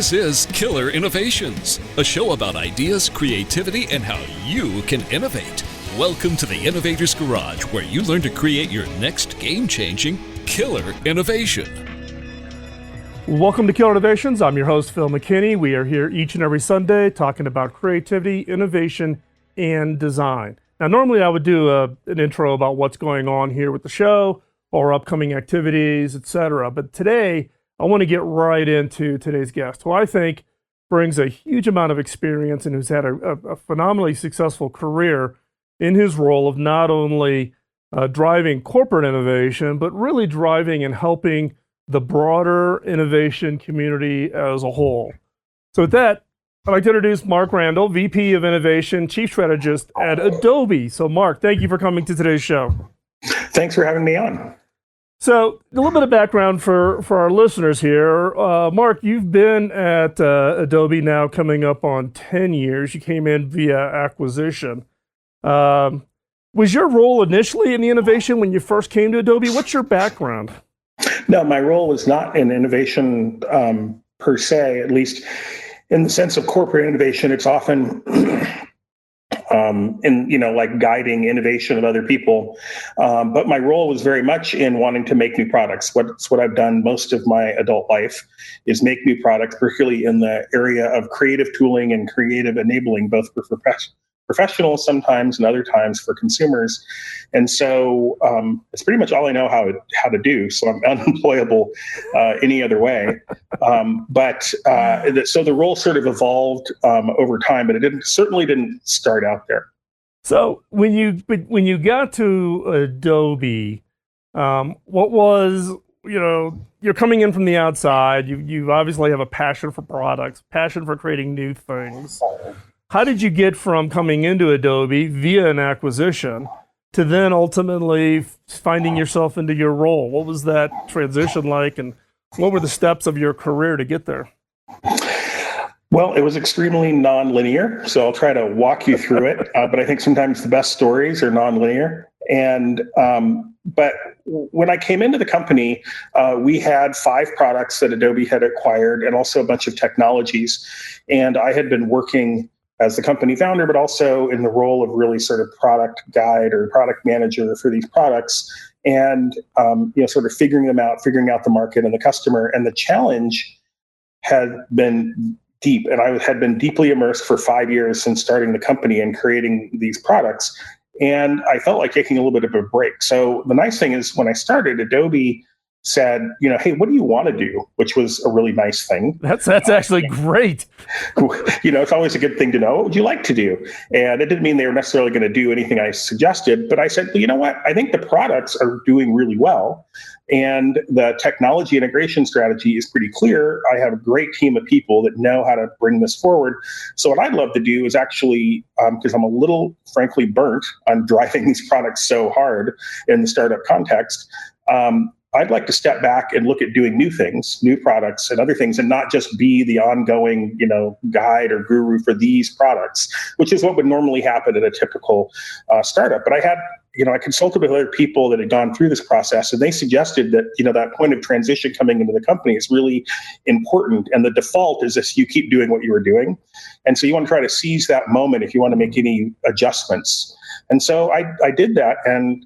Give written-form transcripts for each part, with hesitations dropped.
This is Killer Innovations, a show about ideas, creativity, and how you can innovate. Welcome to the Innovator's Garage, where you learn to create your next game-changing killer innovation. Welcome to Killer Innovations. I'm your host, Phil McKinney. We are here each and every Sunday talking about creativity, innovation, and design. Now, normally I would do an intro about what's going on here with the show or upcoming activities, etc. But today, I want to get right into today's guest, who I think brings a huge amount of experience and who's had a phenomenally successful career in his role of not only driving corporate innovation, but really driving and helping the broader innovation community as a whole. So with that, I'd like to introduce Mark Randall, VP of Innovation, Chief Strategist at Adobe. So Mark, thank you for coming to today's show. Thanks for having me on. So a little bit of background for our listeners here. Mark, you've been at Adobe now coming up on 10 years. You came in via acquisition. Was your role initially in the innovation when you first came to Adobe? What's your background? No, my role was not in innovation per se, at least in the sense of corporate innovation. It's often like guiding innovation of other people. But my role was very much in wanting to make new products. It's what I've done most of my adult life is make new products, particularly in the area of creative tooling and creative enabling, both for professionals sometimes and other times for consumers. And so it's pretty much all I know how to do. So I'm unemployable any other way. So the role sort of evolved over time, but it certainly didn't start out there. So when you got to Adobe, what was, you're coming in from the outside. You obviously have a passion for products, passion for creating new things. How did you get from coming into Adobe via an acquisition to then ultimately finding yourself into your role? What was that transition like, and what were the steps of your career to get there? Well, it was extremely nonlinear, so I'll try to walk you through it. But I think sometimes the best stories are nonlinear. But when I came into the company, we had 5 products that Adobe had acquired and also a bunch of technologies. And I had been working as the company founder, but also in the role of really sort of product guide or product manager for these products, and sort of figuring out the market and the customer. And the challenge had been deep, and I had been deeply immersed for 5 years since starting the company and creating these products. And I felt like taking a little bit of a break. So the nice thing is when I started, Adobe said, hey, what do you want to do? Which was a really nice thing. That's actually great. It's always a good thing to know. What would you like to do? And it didn't mean they were necessarily going to do anything I suggested, but I said, well, you know what? I think the products are doing really well. And the technology integration strategy is pretty clear. I have a great team of people that know how to bring this forward. So what I'd love to do is actually, because I'm a little, frankly, burnt on driving these products so hard in the startup context, I'd like to step back and look at doing new things, new products and other things, and not just be the ongoing, guide or guru for these products, which is what would normally happen at a typical startup. But I consulted with other people that had gone through this process, and they suggested that, that point of transition coming into the company is really important. And the default is if you keep doing what you were doing. And so you want to try to seize that moment if you want to make any adjustments. And so I did that, and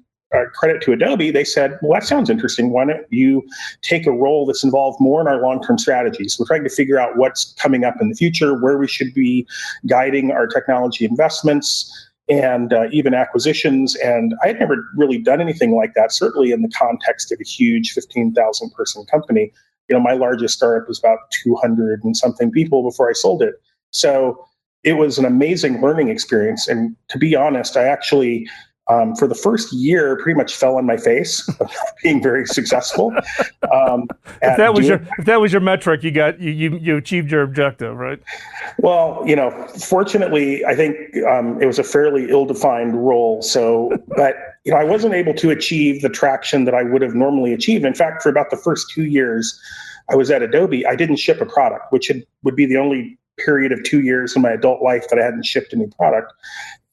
credit to Adobe, they said, well, that sounds interesting. Why don't you take a role that's involved more in our long-term strategies? We're trying to figure out what's coming up in the future, where we should be guiding our technology investments and even acquisitions. And I had never really done anything like that, certainly in the context of a huge 15,000 person company. My largest startup was about 200 and something people before I sold it. So it was an amazing learning experience. And to be honest, I actually for the first year, pretty much fell on my face of being very successful. If that was your metric, you achieved your objective, right? Well, fortunately, I think it was a fairly ill-defined role. So, but I wasn't able to achieve the traction that I would have normally achieved. In fact, for about the first 2 years I was at Adobe, I didn't ship a product, which would be the only period of 2 years in my adult life that I hadn't shipped a new product.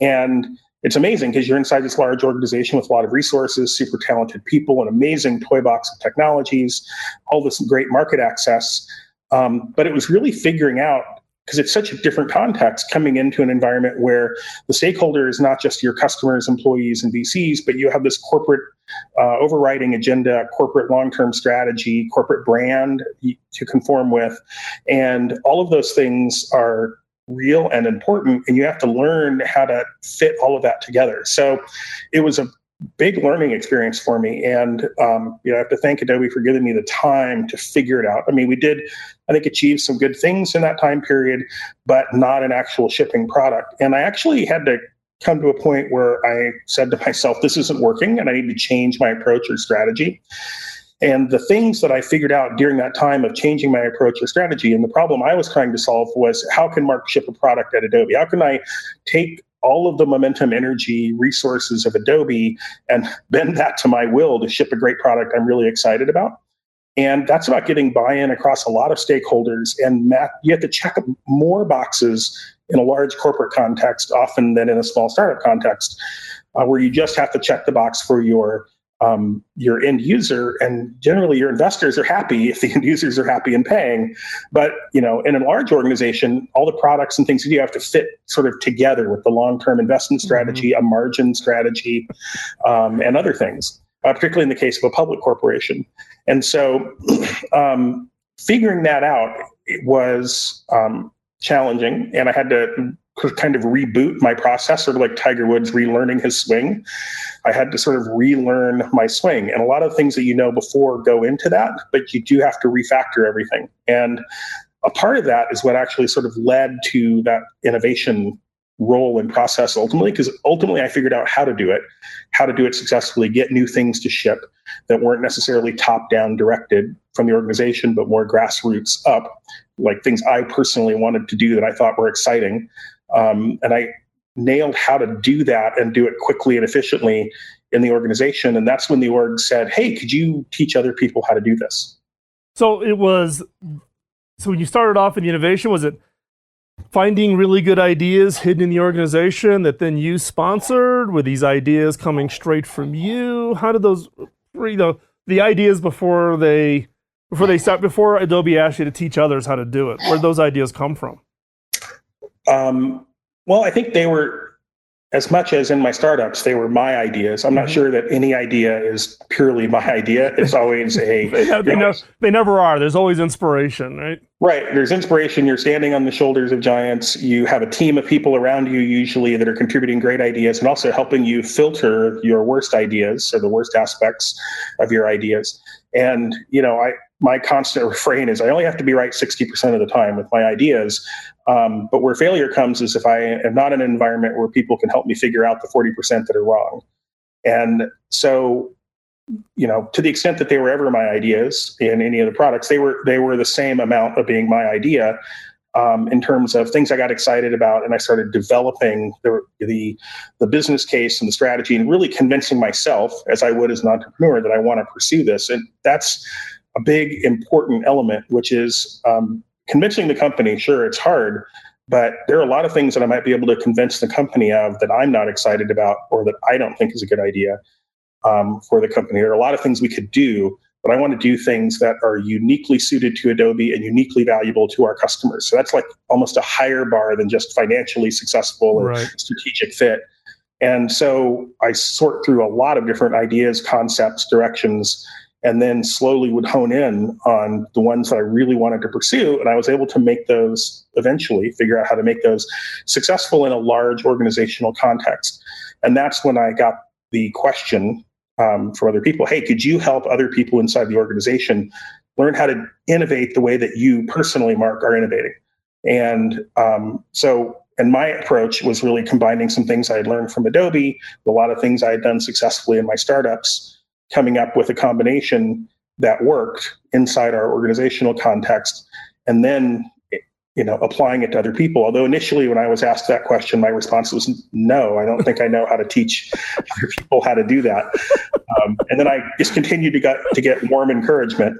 And it's amazing because you're inside this large organization with a lot of resources, super talented people, an amazing toy box of technologies, all this great market access. But it was really figuring out, because it's such a different context, coming into an environment where the stakeholder is not just your customers, employees, and VCs, but you have this corporate overriding agenda, corporate long-term strategy, corporate brand to conform with. And all of those things are real and important, and you have to learn how to fit all of that together. So it was a big learning experience for me. And I have to thank Adobe for giving me the time to figure it out. I mean, we did, I think, achieve some good things in that time period, but not an actual shipping product. And I actually had to come to a point where I said to myself, this isn't working, and I need to change my approach or strategy. And the things that I figured out during that time of changing my approach or strategy, and the problem I was trying to solve was, how can Mark ship a product at Adobe? How can I take all of the momentum, energy, resources of Adobe and bend that to my will to ship a great product I'm really excited about? And that's about getting buy-in across a lot of stakeholders. And you have to check more boxes in a large corporate context often than in a small startup context, where you just have to check the box for your end user, and generally your investors are happy if the end users are happy and paying. But in a large organization, all the products and things you do have to fit sort of together with the long-term investment strategy, a margin strategy, and other things, particularly in the case of a public corporation. And so figuring that out was challenging, and I had to kind of reboot my process, sort of like Tiger Woods relearning his swing. I had to sort of relearn my swing, and a lot of things that before go into that, but you do have to refactor everything. And a part of that is what actually sort of led to that innovation role and process ultimately, because ultimately I figured out how to do it successfully, get new things to ship that weren't necessarily top-down directed from the organization, but more grassroots up, like things I personally wanted to do that I thought were exciting. And I nailed how to do that and do it quickly and efficiently in the organization. And that's when the org said, hey, could you teach other people how to do this? So when you started off in the innovation, was it finding really good ideas hidden in the organization that then you sponsored? Were these ideas coming straight from you? How did those, the ideas before Adobe asked you to teach others how to do it, where did those ideas come from? Well, I think they were, as much as in my startups, they were my ideas. I'm not sure that any idea is purely my idea. It's always they never are. There's always inspiration, right? Right. There's inspiration. You're standing on the shoulders of giants. You have a team of people around you usually that are contributing great ideas and also helping you filter your worst ideas, or the worst aspects of your ideas. And, my constant refrain is I only have to be right 60% of the time with my ideas. But where failure comes is if I am not in an environment where people can help me figure out the 40% that are wrong. And so, to the extent that they were ever my ideas in any of the products, they were the same amount of being my idea, in terms of things I got excited about. And I started developing the business case and the strategy and really convincing myself, as I would as an entrepreneur, that I want to pursue this. And that's a big, important element, which is convincing the company. Sure, it's hard, but there are a lot of things that I might be able to convince the company of that I'm not excited about, or that I don't think is a good idea for the company. There are a lot of things we could do, but I want to do things that are uniquely suited to Adobe and uniquely valuable to our customers. So that's like almost a higher bar than just financially successful or strategic fit. And so I sort through a lot of different ideas, concepts, directions, and then slowly would hone in on the ones that I really wanted to pursue. And I was able to make those eventually, figure out how to make those successful in a large organizational context. And that's when I got the question from other people, hey, could you help other people inside the organization learn how to innovate the way that you personally, Mark, are innovating? And and my approach was really combining some things I had learned from Adobe, a lot of things I had done successfully in my startups, coming up with a combination that worked inside our organizational context, and then applying it to other people. Although initially when I was asked that question, my response was no, I don't think I know how to teach other people how to do that. And then I just continued to get warm encouragement,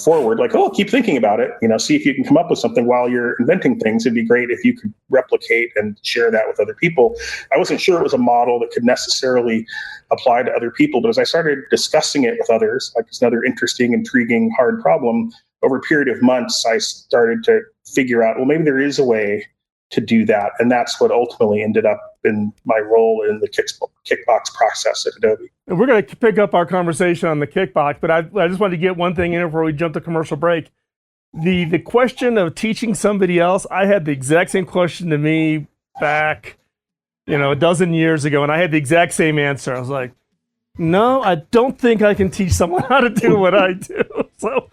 forward, like, oh, keep thinking about it, see if you can come up with something while you're inventing things. It'd be great if you could replicate and share that with other people. I wasn't sure it was a model that could necessarily apply to other people, but as I started discussing it with others, like it's another interesting, intriguing, hard problem, over a period of months, I started to figure out, well, maybe there is a way to do that. And that's what ultimately ended up in my role in the Kickbox process at Adobe. And we're going to pick up our conversation on the Kickbox, but I just wanted to get one thing in before we jump to commercial break. The question of teaching somebody else, I had the exact same question to me back, a dozen years ago, and I had the exact same answer. I was like, no, I don't think I can teach someone how to do what I do. So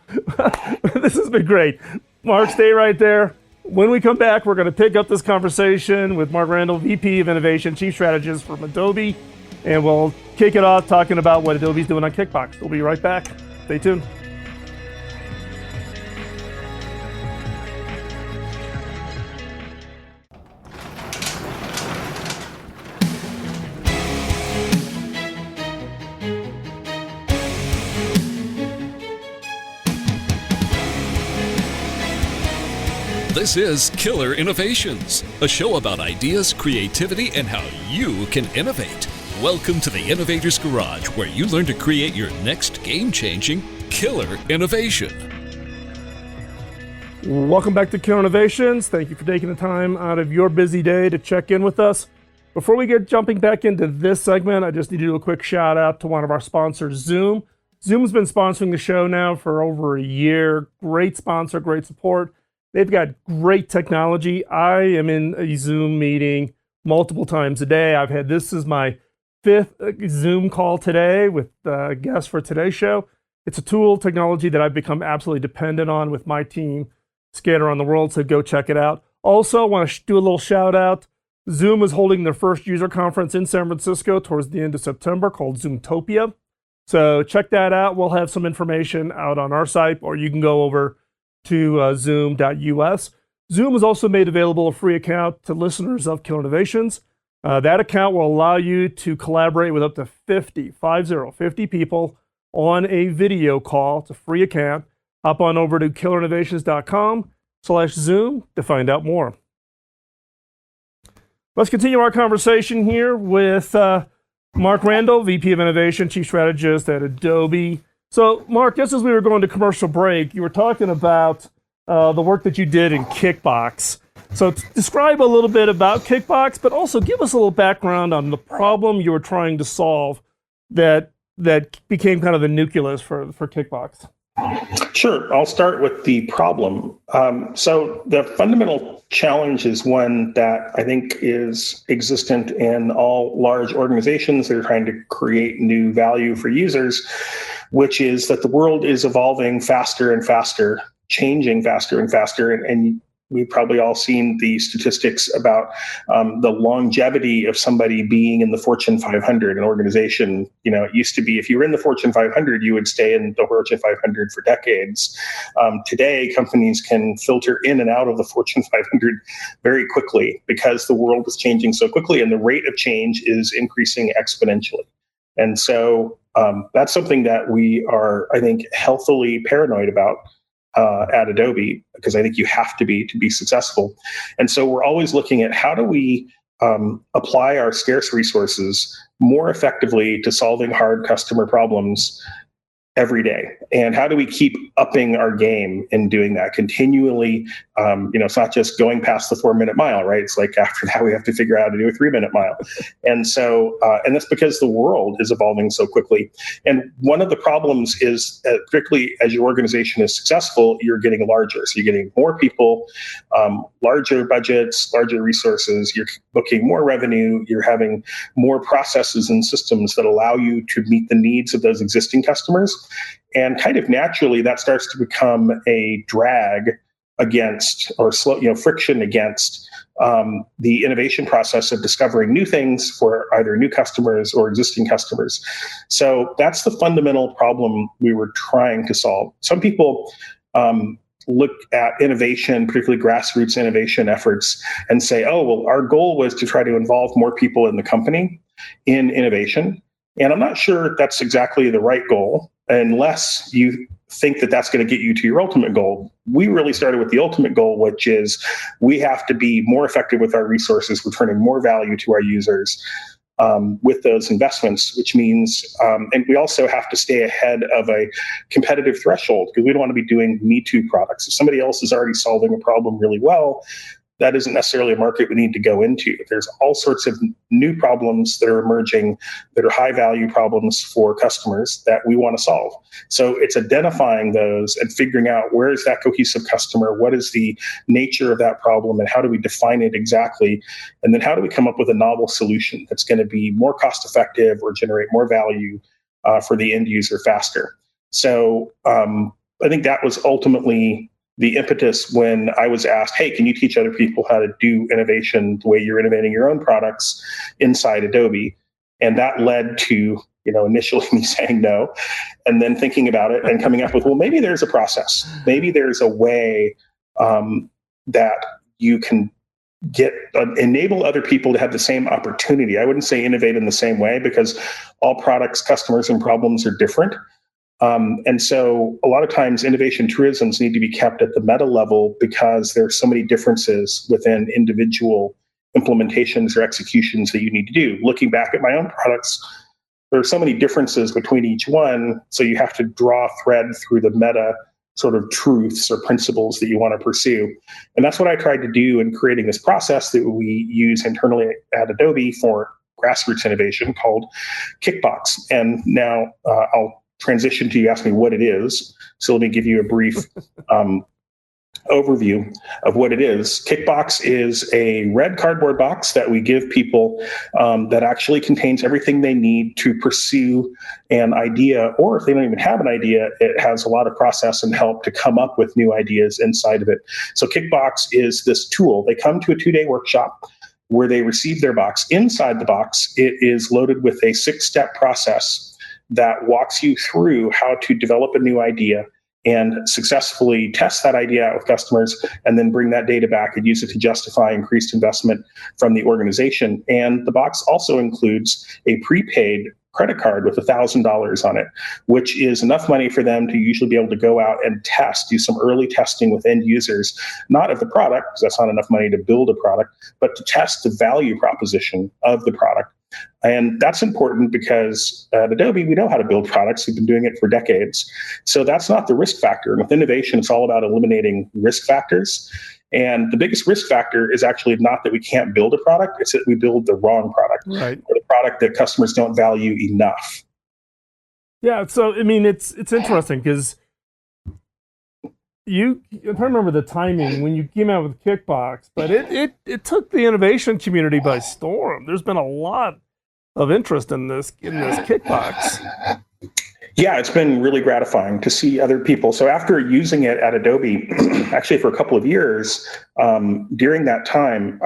this has been great. Mark, stay right there. When we come back, we're going to pick up this conversation with Mark Randall, VP of Innovation, Chief Strategist from Adobe, and we'll kick it off talking about what Adobe's doing on Kickbox. We'll be right back. Stay tuned. This is Killer Innovations, a show about ideas, creativity, and how you can innovate. Welcome to the Innovator's Garage, where you learn to create your next game-changing killer innovation. Welcome back to Killer Innovations. Thank you for taking the time out of your busy day to check in with us. Before we get jumping back into this segment, I just need to do a quick shout out to one of our sponsors, Zoom. Zoom's been sponsoring the show now for over a year. Great sponsor, great support. They've got great technology. I am in a Zoom meeting multiple times a day. This is my 5th Zoom call today with guests for today's show. It's a tool technology that I've become absolutely dependent on with my team scattered around the world, so go check it out. Also, I want to do a little shout out. Zoom is holding their first user conference in San Francisco towards the end of September called Zoomtopia. So check that out. We'll have some information out on our site, or you can go over to zoom.us. Zoom has also made available a free account to listeners of Killer Innovations. That account will allow you to collaborate with up to 50 people on a video call. It's a free account. Hop on over to killerinnovations.com/Zoom to find out more. Let's continue our conversation here with Mark Randall, VP of Innovation, Chief Strategist at Adobe. So, Mark, just as we were going to commercial break, you were talking about the work that you did in Kickbox. So describe a little bit about Kickbox, but also give us a little background on the problem you were trying to solve that became kind of the nucleus for Kickbox. Sure. I'll start with the problem. So the fundamental challenge is one that I think is existent in all large organizations that are trying to create new value for users, which is that the world is evolving faster and faster, changing faster and faster. And we've probably all seen the statistics about the longevity of somebody being in the Fortune 500, an organization. It used to be if you were in the Fortune 500, you would stay in the Fortune 500 for decades. Today, companies can filter in and out of the Fortune 500 very quickly because the world is changing so quickly and the rate of change is increasing exponentially. And so that's something that we are, I think, healthily paranoid about at Adobe, because I think you have to be successful. And so we're always looking at how do we apply our scarce resources more effectively to solving hard customer problems every day. And how do we keep upping our game in doing that continually? It's not just going past the 4-minute mile, right? It's like after that, we have to figure out how to do a 3-minute mile. And so, and that's because the world is evolving so quickly. And one of the problems is, particularly as your organization is successful, you're getting larger. So you're getting more people, larger budgets, larger resources, you're booking more revenue, you're having more processes and systems that allow you to meet the needs of those existing customers. And kind of naturally, that starts to become a drag against, or friction against the innovation process of discovering new things for either new customers or existing customers. So that's the fundamental problem we were trying to solve. Some people look at innovation, particularly grassroots innovation efforts, and say, oh, well, our goal was to try to involve more people in the company in innovation. And I'm not sure that's exactly the right goal, unless you think that that's going to get you to your ultimate goal. We really started with the ultimate goal, which is we have to be more effective with our resources, returning more value to our users, with those investments, which means, and we also have to stay ahead of a competitive threshold because we don't want to be doing Me Too products. If somebody else is already solving a problem really well, that isn't necessarily a market we need to go into. There's all sorts of new problems that are emerging that are high value problems for customers that we want to solve. So it's identifying those and figuring out where is that cohesive customer, what is the nature of that problem, and how do we define it exactly? And then how do we come up with a novel solution that's going to be more cost effective or generate more value for the end user faster? So I think that was ultimately the impetus when I was asked, hey, can you teach other people how to do innovation the way you're innovating your own products inside Adobe? And that led to, initially me saying no, and then thinking about it and coming up with, well, maybe there's a process. Maybe there's a way that you can enable other people to have the same opportunity. I wouldn't say innovate in the same way because all products, customers, and problems are different. And so a lot of times innovation truisms need to be kept at the meta level because there are so many differences within individual implementations or executions that you need to do. Looking back at my own products, there are so many differences between each one. So you have to draw a thread through the meta sort of truths or principles that you want to pursue. And that's what I tried to do in creating this process that we use internally at Adobe for grassroots innovation called Kickbox. And now I'll transition to you ask me what it is. So let me give you a brief overview of what it is. Kickbox is a red cardboard box that we give people that actually contains everything they need to pursue an idea, or if they don't even have an idea, it has a lot of process and help to come up with new ideas inside of it. So Kickbox is this tool. They come to a 2-day workshop where they receive their box. Inside the box, it is loaded with a 6-step process that walks you through how to develop a new idea and successfully test that idea out with customers, and then bring that data back and use it to justify increased investment from the organization. And the box also includes a prepaid credit card with $1,000 on it, which is enough money for them to usually be able to go out and do some early testing with end users, not of the product, because that's not enough money to build a product, but to test the value proposition of the product. And that's important because at Adobe, we know how to build products. We've been doing it for decades. So that's not the risk factor. And with innovation, it's all about eliminating risk factors. And the biggest risk factor is actually not that we can't build a product, it's that we build the wrong product, right, or the product that customers don't value enough. Yeah, so I mean, it's interesting because if I remember the timing when you came out with Kickbox, but it took the innovation community by storm. There's been a lot of interest in this Kickbox. Yeah, it's been really gratifying to see other people. So after using it at Adobe, actually for a couple of years, during that time,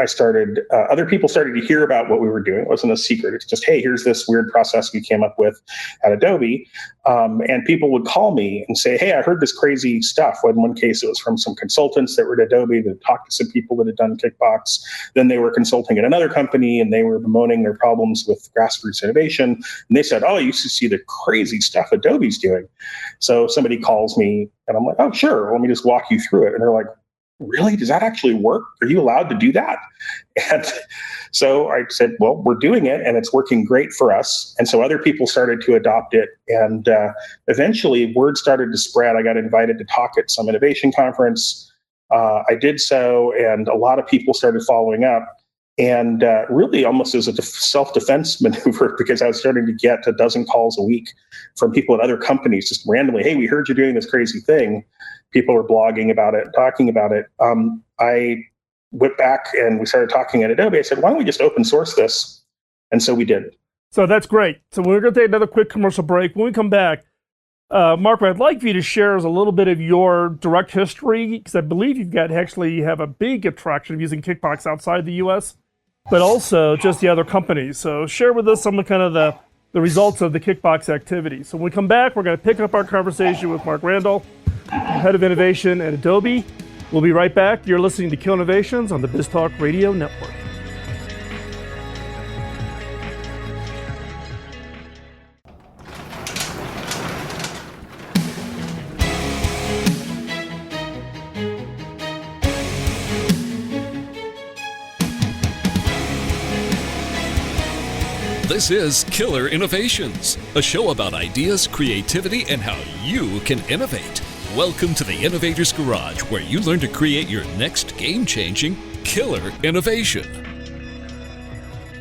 other people started to hear about what we were doing. It wasn't a secret. It's just, hey, here's this weird process we came up with at Adobe. And people would call me and say, hey, I heard this crazy stuff. Well, in one case, it was from some consultants that were at Adobe that talked to some people that had done Kickbox. Then they were consulting at another company and they were bemoaning their problems with grassroots innovation. And they said, oh, I used to see the crazy stuff Adobe's doing. So somebody calls me and I'm like, oh, sure. Let me just walk you through it. And they're like, really? Does that actually work? Are you allowed to do that? And so I said, well, we're doing it and it's working great for us. And so other people started to adopt it. And eventually word started to spread. I got invited to talk at some innovation conference. I did so, and a lot of people started following up. And really almost as a self-defense maneuver, because I was starting to get a dozen calls a week from people at other companies, just randomly, hey, we heard you're doing this crazy thing. People were blogging about it, talking about it. I went back and we started talking at Adobe. I said, why don't we just open source this? And so we did. So that's great. So we're going to take another quick commercial break. When we come back, Mark, what I'd like for you to share is a little bit of your direct history, because I believe you have a big attraction of using Kickbox outside the U.S., but also just the other companies. So share with us some of kind of the results of the Kickbox activity. So when we come back, we're going to pick up our conversation with Mark Randall, Head of Innovation at Adobe. We'll be right back. You're listening to Kill Innovations on the BizTalk Radio Network. This is Killer Innovations, a show about ideas, creativity, and how you can innovate. Welcome to the Innovator's Garage, where you learn to create your next game-changing killer innovation.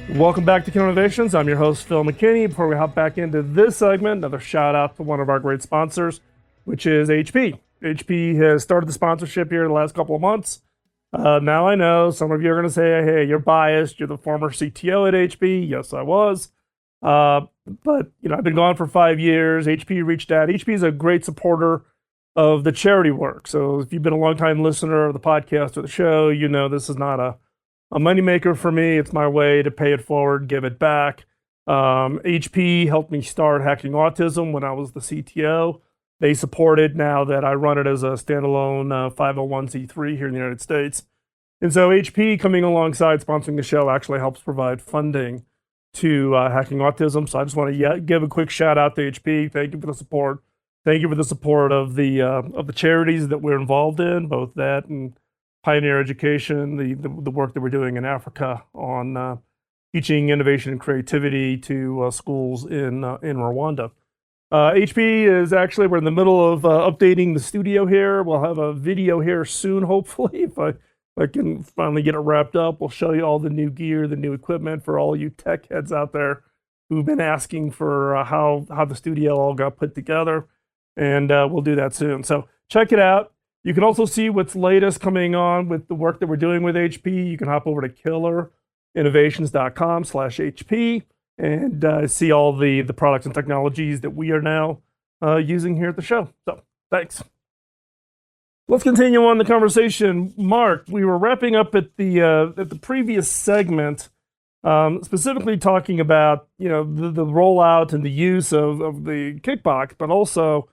Welcome back to Killer Innovations. I'm your host, Phil McKinney. Before we hop back into this segment, another shout out to one of our great sponsors, which is HP. HP has started the sponsorship here the last couple of months. Now I know some of you are going to say, hey, you're biased. You're the former CTO at HP. Yes, I was. But, I've been gone for 5 years. HP reached out. HP is a great supporter of the charity work. So if you've been a long-time listener of the podcast or the show, you know this is not a moneymaker for me. It's my way to pay it forward, give it back. HP helped me start Hacking Autism when I was the CTO. They support it now that I run it as a standalone 501c3 here in the United States. And so HP coming alongside sponsoring the show actually helps provide funding to Hacking Autism. So I just want to give a quick shout out to HP. Thank you for the support. Thank you for the support of the charities that we're involved in, both that and Pioneer Education, the work that we're doing in Africa on teaching innovation and creativity to schools in Rwanda. HP is actually, we're in the middle of updating the studio here. We'll have a video here soon, hopefully. If I can finally get it wrapped up, we'll show you all the new gear, the new equipment for all you tech heads out there who've been asking for how the studio all got put together. And we'll do that soon. So check it out. You can also see what's latest coming on with the work that we're doing with HP. You can hop over to killerinnovations.com/HP. and see all the products and technologies that we are now using here at the show. So, thanks. Let's continue on the conversation. Mark, we were wrapping up at the previous segment, specifically talking about the rollout and the use of the Kickbox, but also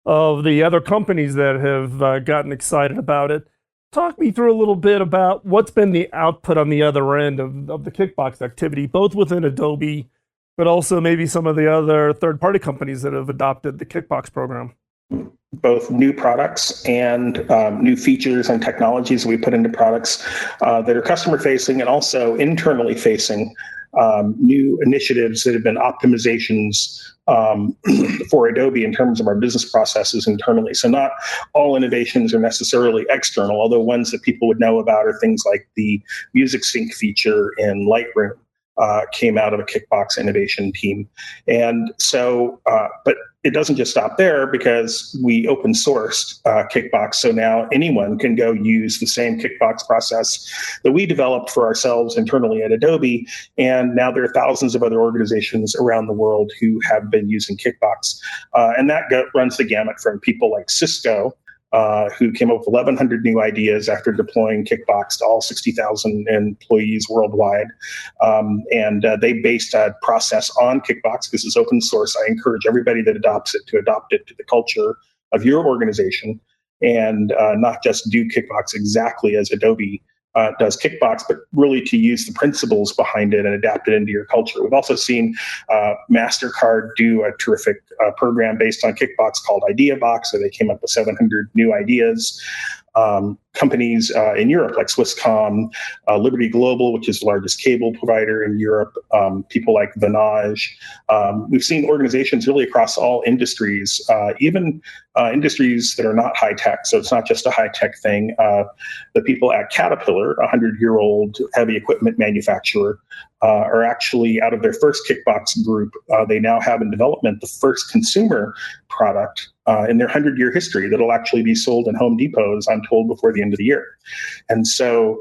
of the other companies that have gotten excited about it. Talk me through a little bit about what's been the output on the other end of the Kickbox activity, both within Adobe, but also maybe some of the other third-party companies that have adopted the Kickbox program. Both new products and new features and technologies we put into products that are customer-facing and also internally facing, new initiatives that have been optimizations for Adobe in terms of our business processes internally. So not all innovations are necessarily external, although ones that people would know about are things like the music sync feature in Lightroom. Came out of a Kickbox innovation team. And so, but it doesn't just stop there because we open sourced Kickbox. So now anyone can go use the same Kickbox process that we developed for ourselves internally at Adobe. And now there are thousands of other organizations around the world who have been using Kickbox. And that runs the gamut from people like Cisco, who came up with 1,100 new ideas after deploying Kickbox to all 60,000 employees worldwide. And they based a process on Kickbox. This is open source. I encourage everybody that adopts it to adopt it to the culture of your organization and not just do Kickbox exactly as Adobe does Kickbox, but really to use the principles behind it and adapt it into your culture. We've also seen MasterCard do a terrific program based on Kickbox called IdeaBox, so they came up with 700 new ideas. Companies in Europe like Swisscom, Liberty Global, which is the largest cable provider in Europe, people like Vanage. We've seen organizations really across all industries, even industries that are not high tech. So it's not just a high tech thing. The people at Caterpillar, a 100-year-old heavy equipment manufacturer, are actually out of their first Kickbox group. They now have in development the first consumer product in their 100-year history that'll actually be sold in Home Depots, I'm told, before the end of the year. And so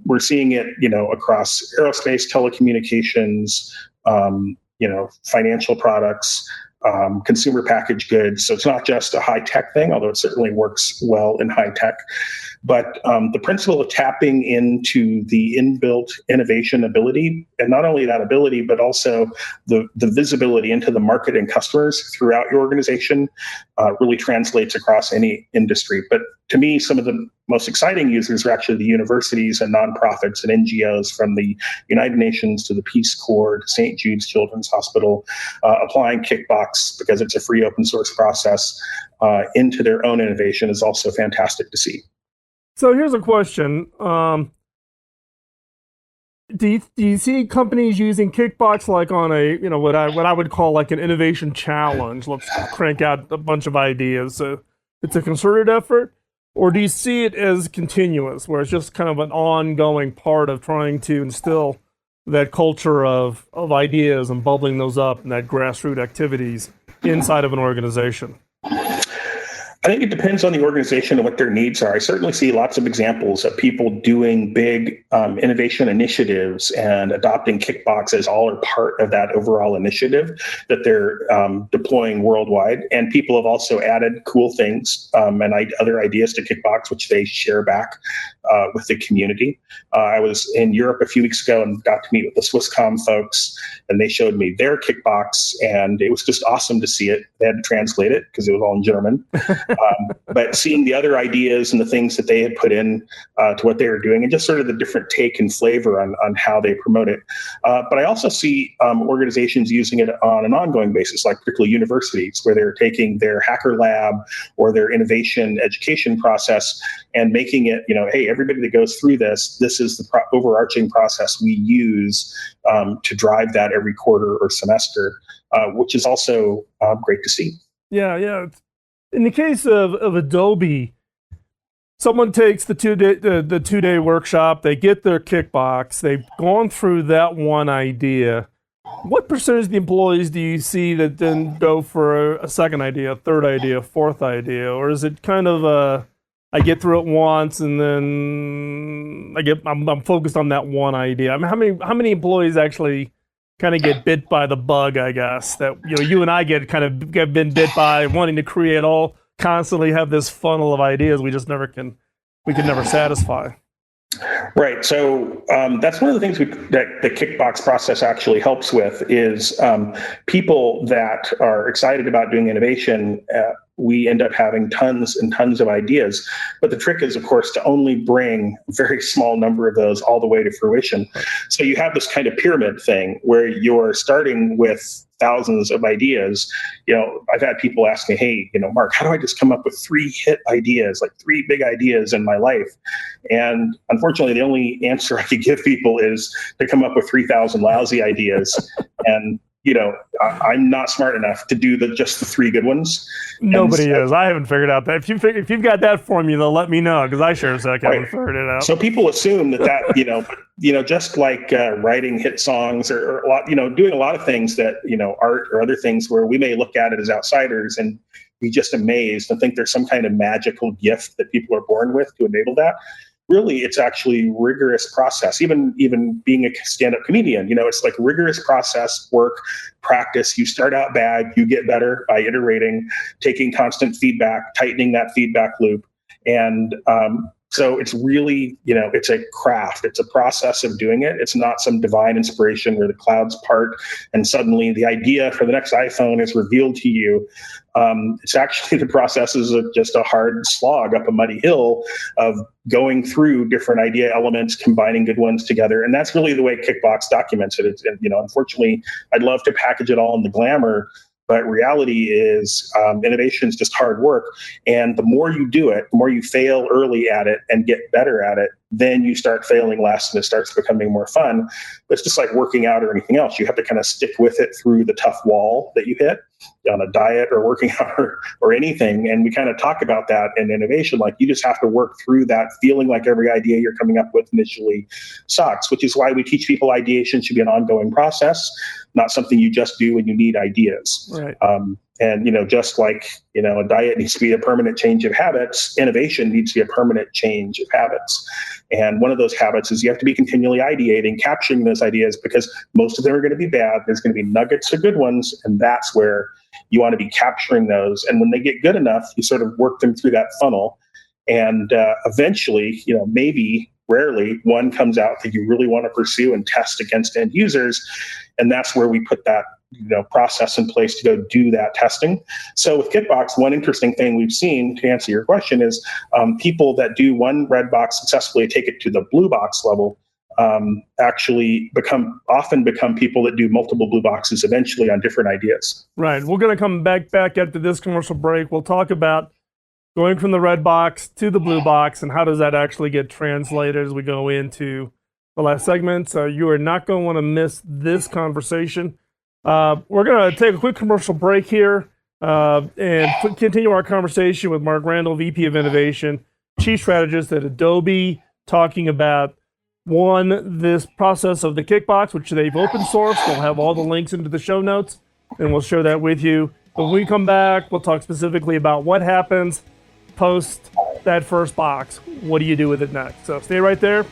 we're seeing it, across aerospace, telecommunications, financial products, consumer packaged goods. So it's not just a high tech thing, although it certainly works well in high tech. But the principle of tapping into the inbuilt innovation ability, and not only that ability, but also the visibility into the market and customers throughout your organization really translates across any industry. But to me, some of the most exciting users are actually the universities and nonprofits and NGOs, from the United Nations to the Peace Corps to St. Jude's Children's Hospital, applying Kickbox because it's a free open source process into their own innovation is also fantastic to see. So here's a question. do you see companies using Kickbox like on a, what I would call like an innovation challenge? Let's crank out a bunch of ideas. So it's a concerted effort, or do you see it as continuous, where it's just kind of an ongoing part of trying to instill that culture of ideas and bubbling those up and that grassroots activities inside of an organization? I think it depends on the organization and what their needs are. I certainly see lots of examples of people doing big innovation initiatives and adopting Kickbox as all or part of that overall initiative that they're deploying worldwide. And people have also added cool things and other ideas to Kickbox, which they share back with the community. I was in Europe a few weeks ago and got to meet with the Swisscom folks, and they showed me their Kickbox, and it was just awesome to see it. They had to translate it because it was all in German. But seeing the other ideas and the things that they had put in to what they were doing, and just sort of the different take and flavor on how they promote it. But I also see organizations using it on an ongoing basis, like particularly universities, where they're taking their hacker lab or their innovation education process and making it, hey, everybody that goes through this is the overarching process we use to drive that every quarter or semester, which is also great to see. Yeah. In the case of Adobe, someone takes the two-day workshop, they get their Kickbox, they've gone through that one idea. What percentage of the employees do you see that then go for a second idea, a third idea, a fourth idea? Or is it kind of I get through it once and then I'm focused on that one idea? I mean, how many employees actually kind of get bit by the bug, I guess, that you and I get been bit by, wanting to create constantly have this funnel of ideas we can never satisfy. Right. So that's one of the things that the Kickbox process actually helps with is people that are excited about doing innovation. We end up having tons and tons of ideas. But the trick is, of course, to only bring a very small number of those all the way to fruition. So you have this kind of pyramid thing where you're starting with thousands of ideas. I've had people ask me, hey, Mark, how do I just come up with 3 hit ideas, like 3 big ideas in my life? And unfortunately, the only answer I could give people is to come up with 3,000 lousy ideas. And I'm not smart enough to do just the 3 good ones. Nobody is. I haven't figured out that. If you've got that formula, let me know, because I sure as heck haven't figured it out. So people assume that just like writing hit songs or a lot, doing a lot of things that art or other things where we may look at it as outsiders and be just amazed and think there's some kind of magical gift that people are born with to enable that. Really, it's actually rigorous process. Even being a stand-up comedian, it's like rigorous process, work, practice. You start out bad, you get better by iterating, taking constant feedback, tightening that feedback loop. And so it's really, it's a craft. It's a process of doing it. It's not some divine inspiration where the clouds part and suddenly the idea for the next iPhone is revealed to you. It's actually the process is just a hard slog up a muddy hill of going through different idea elements, combining good ones together. And that's really the way Kickbox documents it. Unfortunately, I'd love to package it all in the glamour, but reality is innovation is just hard work. And the more you do it, the more you fail early at it and get better at it, then you start failing less and it starts becoming more fun. But it's just like working out or anything else. You have to kind of stick with it through the tough wall that you hit on a diet or working out or anything. And we kind of talk about that in innovation. Like you just have to work through that feeling like every idea you're coming up with initially sucks, which is why we teach people ideation should be an ongoing process, not something you just do when you need ideas. Right. And, just like, a diet needs to be a permanent change of habits, innovation needs to be a permanent change of habits. And one of those habits is you have to be continually ideating, capturing those ideas, because most of them are going to be bad. There's going to be nuggets of good ones. And that's where you want to be capturing those. And when they get good enough, you sort of work them through that funnel. And eventually, maybe rarely one comes out that you really want to pursue and test against end users. And that's where we put that process in place to go do that testing. So with Kickbox, one interesting thing we've seen, to answer your question, is people that do one red box successfully, take it to the blue box level, actually often become people that do multiple blue boxes eventually on different ideas. Right. We're going to come back after this commercial break. We'll talk about going from the red box to the blue box and how does that actually get translated as we go into the last segment, so you are not going to want to miss this conversation. We're going to take a quick commercial break here and continue our conversation with Mark Randall, VP of Innovation, Chief Strategist at Adobe, talking about this process of the Kickbox, which they've open sourced. We'll have all the links into the show notes, and we'll share that with you. But when we come back, we'll talk specifically about what happens post that first box. What do you do with it next? So stay right there.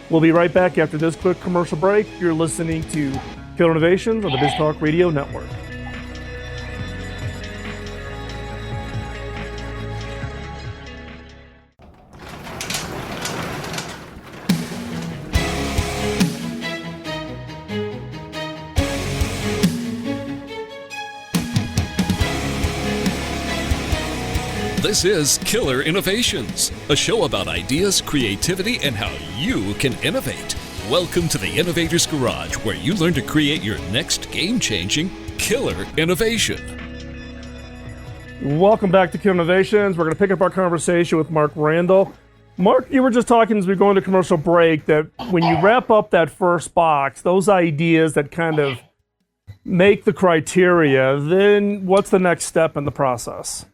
We'll be right back after this quick commercial break. You're listening to Killer Innovations on the BizTalk Radio Network. This is Killer Innovations, a show about ideas, creativity, and how you can innovate. Welcome to the Innovator's Garage, where you learn to create your next game-changing killer innovation. Welcome back to Killer Innovations. We're going to pick up our conversation with Mark Randall. Mark, you were just talking as we go into commercial break that when you wrap up that first box, those ideas that kind of make the criteria, then what's the next step in the process?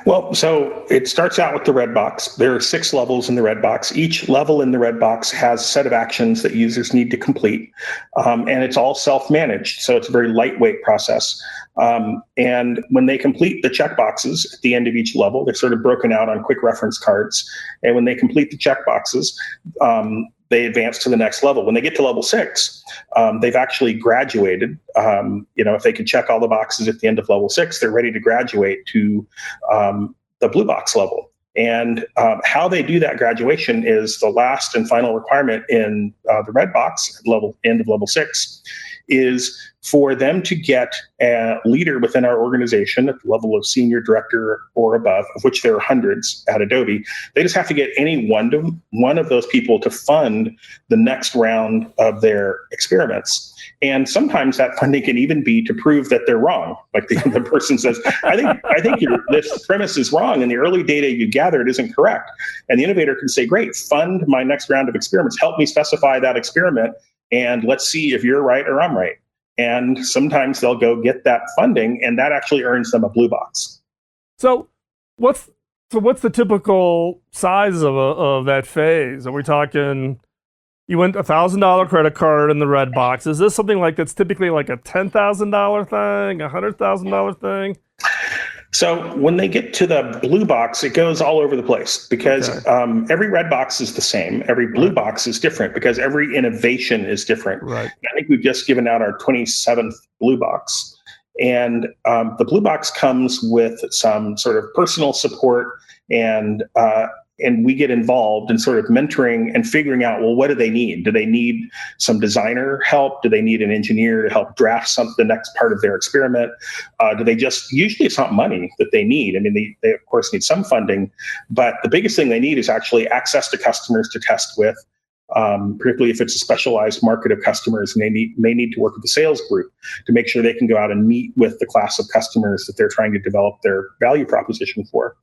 Well, so it starts out with the red box. There are 6 levels in the red box. Each level in the red box has a set of actions that users need to complete, and it's all self-managed, so it's a very lightweight process. And when they complete the checkboxes at the end of each level, they're sort of broken out on quick reference cards. And when they complete the checkboxes, they advance to the next level. When they get to level 6, they've actually graduated. If they can check all the boxes at the end of level 6, they're ready to graduate to the blue box level. And how they do that graduation is the last and final requirement in the red box at end of level 6 is for them to get a leader within our organization at the level of senior director or above, of which there are hundreds at Adobe. They just have to get any one of those people to fund the next round of their experiments. And sometimes that funding can even be to prove that they're wrong. Like the person says, I think this premise is wrong and the early data you gathered isn't correct. And the innovator can say, great, fund my next round of experiments. Help me specify that experiment. And let's see if you're right or I'm right. And sometimes they'll go get that funding, and that actually earns them a blue box. So what's the typical size of that phase? Are we talking, you went $1,000 credit card in the red box? Is this something like that's typically like a $10,000 thing, a $100,000 thing? So when they get to the blue box, it goes all over the place because every red box is the same. Every blue box is different because every innovation is different. Right. I think we've just given out our 27th blue box. And the blue box comes with some sort of personal support and we get involved in sort of mentoring and figuring out, well, what do they need? Do they need some designer help? Do they need an engineer to help draft the next part of their experiment? Do they usually it's not money that they need. I mean, they of course need some funding, but the biggest thing they need is actually access to customers to test with, particularly if it's a specialized market of customers, and they may need to work with the sales group to make sure they can go out and meet with the class of customers that they're trying to develop their value proposition for.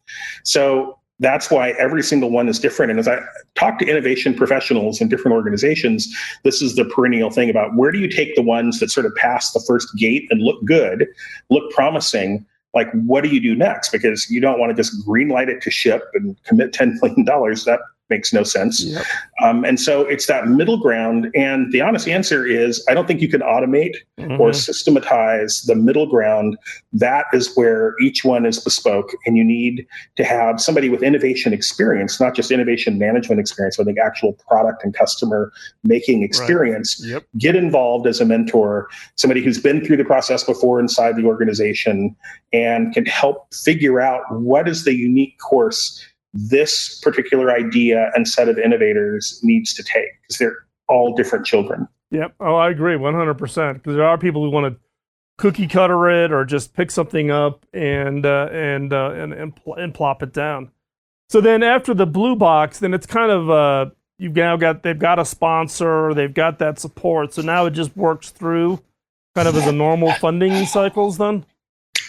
So that's why every single one is different. And as I talk to innovation professionals in different organizations, this is the perennial thing about where do you take the ones that sort of pass the first gate and look good, look promising, like what do you do next? Because you don't want to just green light it to ship and commit $10 million. That makes no sense. Yep. And so it's that middle ground. And the honest answer is, I don't think you can automate or systematize the middle ground. That is where each one is bespoke. And you need to have somebody with innovation experience, not just innovation management experience, but I think actual product and customer making experience. Right. Yep. Get involved as a mentor, somebody who's been through the process before inside the organization and can help figure out what is the unique course this particular idea and set of innovators needs to take, because they're all different children. Yep. Oh, I agree 100%. Because there are people who want to cookie cutter it or just pick something up and plop it down. So then after the blue box, then it's kind of they've got a sponsor, they've got that support. So now it just works through kind of as a normal funding cycles then?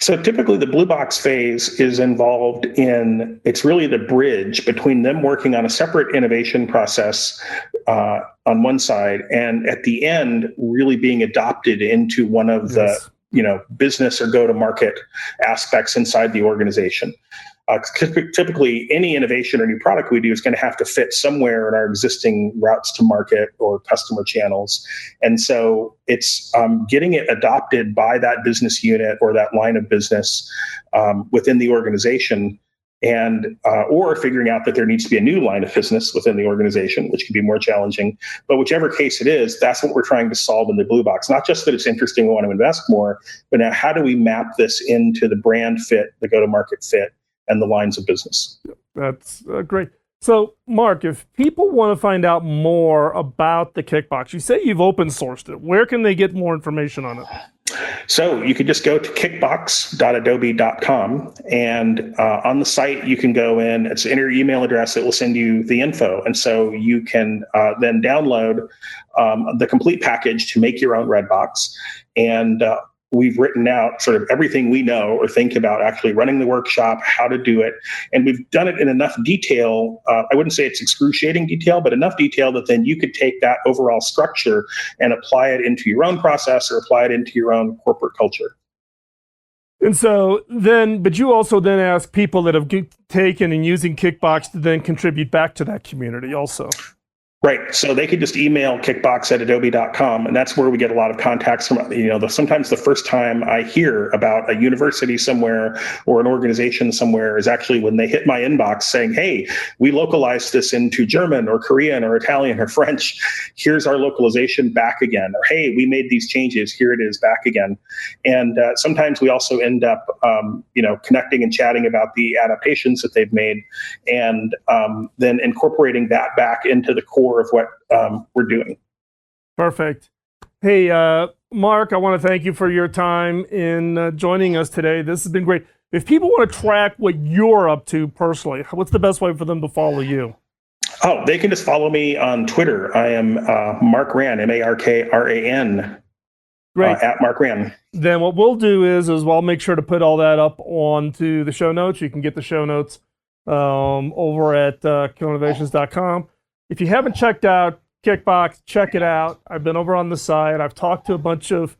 So typically the blue box phase is involved in, it's really the bridge between them working on a separate innovation process on one side, and at the end really being adopted into one of the business or go-to-market aspects inside the organization. Typically, any innovation or new product we do is going to have to fit somewhere in our existing routes to market or customer channels. And so it's getting it adopted by that business unit or that line of business within the organization, and or figuring out that there needs to be a new line of business within the organization, which can be more challenging. But whichever case it is, that's what we're trying to solve in the blue box. Not just that it's interesting, we want to invest more, but now how do we map this into the brand fit, the go-to-market fit, and the lines of business? That's great. So, Mark, if people want to find out more about the Kickbox, you say you've open sourced it. Where can they get more information on it? So you could just go to kickbox.adobe.com, and on the site you can go in, it's in your email address, it will send you the info. And so you can then download the complete package to make your own Redbox. And we've written out sort of everything we know or think about actually running the workshop, how to do it. And we've done it in enough detail. I wouldn't say it's excruciating detail, but enough detail that then you could take that overall structure and apply it into your own process or apply it into your own corporate culture. And so then, but you also then ask people that have taken and using Kickbox to then contribute back to that community also. Right. So they could just email kickbox@adobe.com, and that's where we get a lot of contacts from, sometimes the first time I hear about a university somewhere or an organization somewhere is actually when they hit my inbox saying, hey, we localized this into German or Korean or Italian or French. Here's our localization back again. Or, hey, we made these changes. Here it is back again. And sometimes we also end up, connecting and chatting about the adaptations that they've made, and then incorporating that back into the core of what we're doing. Perfect. Hey, Mark, I want to thank you for your time in joining us today. This has been great. If people want to track what you're up to personally, what's the best way for them to follow you? Oh, they can just follow me on Twitter. I am Mark Ran, MarkRan. Great. At Mark Ran. Then what we'll do is I'll make sure to put all that up onto the show notes. You can get the show notes over at killinnovations.com. If you haven't checked out Kickbox, check it out. I've been over on the site. I've talked to a bunch of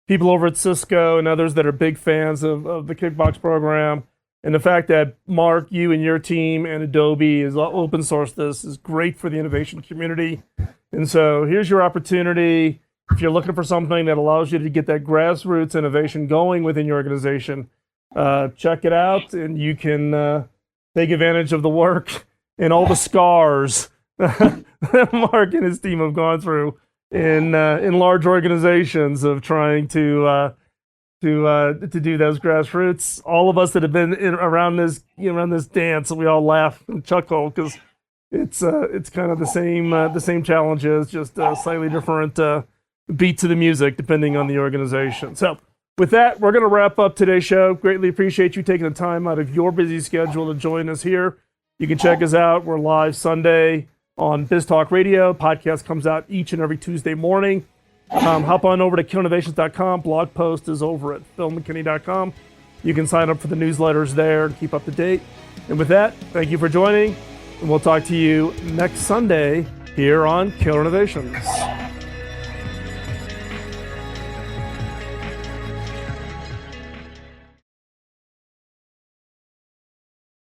people over at Cisco and others that are big fans of the Kickbox program. And the fact that Mark, you and your team and Adobe is open source this is great for the innovation community. And so here's your opportunity. If you're looking for something that allows you to get that grassroots innovation going within your organization, check it out, and you can take advantage of the work and all the scars that Mark and his team have gone through in large organizations of trying to do those grassroots. All of us that have been around this dance, we all laugh and chuckle because it's kind of the same challenges, just slightly different beat to the music depending on the organization. So with that, we're going to wrap up today's show. Greatly appreciate you taking the time out of your busy schedule to join us here. You can check us out. We're live Sunday on Biz Talk Radio. Podcast comes out each and every Tuesday morning. Hop on over to killinnovations.com. Blog post is over at philmckinney.com. You can sign up for the newsletters there and keep up to date. And with that, thank you for joining, and we'll talk to you next Sunday here on Killer Innovations.